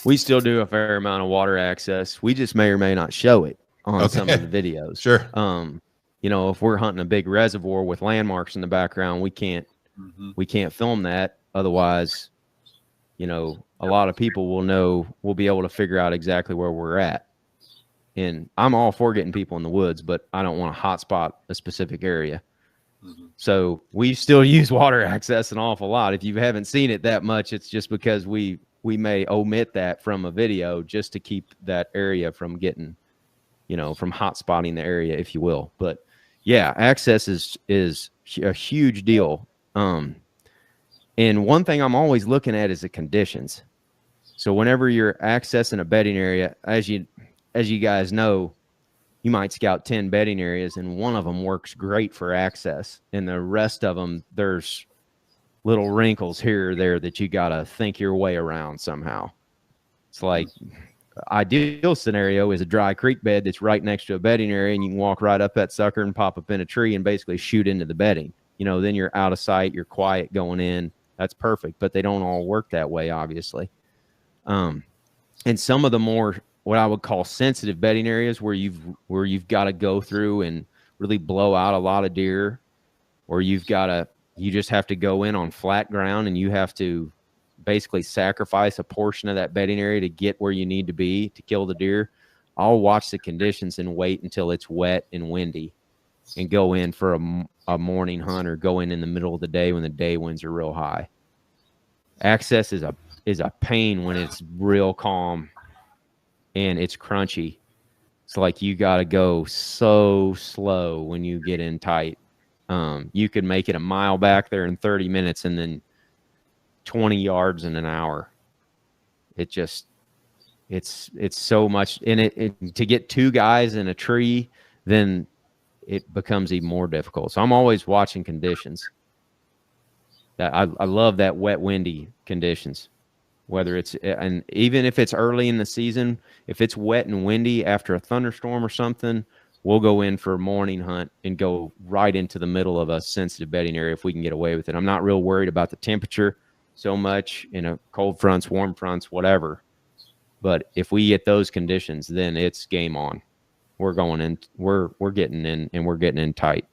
We still do a fair amount of water access. We just may or may not show it on some of the videos. Sure. You know, if we're hunting a big reservoir with landmarks in the background, we can't film that. Otherwise, you know, a lot of people will be able to figure out exactly where we're at. And I'm all for getting people in the woods, but I don't want to hotspot a specific area. So we still use water access an awful lot. If you haven't seen it that much, it's just because we may omit that from a video just to keep that area from getting, you know, from hotspotting the area, if you will. But yeah, access is a huge deal. And one thing I'm always looking at is the conditions. So whenever you're accessing a bedding area, as you guys know, you might scout 10 bedding areas and one of them works great for access. And the rest of them, there's little wrinkles here or there that you got to think your way around somehow. It's like ideal scenario is a dry creek bed that's right next to a bedding area, and you can walk right up that sucker and pop up in a tree and basically shoot into the bedding. You know, then you're out of sight, you're quiet going in. That's perfect, but they don't all work that way, obviously. And some of the more what I would call sensitive bedding areas where you've got to go through and really blow out a lot of deer, or you just have to go in on flat ground and you have to basically sacrifice a portion of that bedding area to get where you need to be to kill the deer. I'll watch the conditions and wait until it's wet and windy and go in for a morning hunt, or go in the middle of the day when the day winds are real high. Access is a pain when it's real calm and it's crunchy. It's like you got to go so slow when you get in tight. You could make it a mile back there in 30 minutes and then 20 yards in an hour. It's so much. And to get two guys in a tree, then it becomes even more difficult. So I'm always watching conditions. I love that wet, windy conditions. Whether it's, and even if it's early in the season, if it's wet and windy after a thunderstorm or something, we'll go in for a morning hunt and go right into the middle of a sensitive bedding area if we can get away with it. I'm not real worried about the temperature so much, in a cold fronts, warm fronts, whatever. But if we get those conditions, then it's game on. We're going in, we're getting in, and we're getting in tight.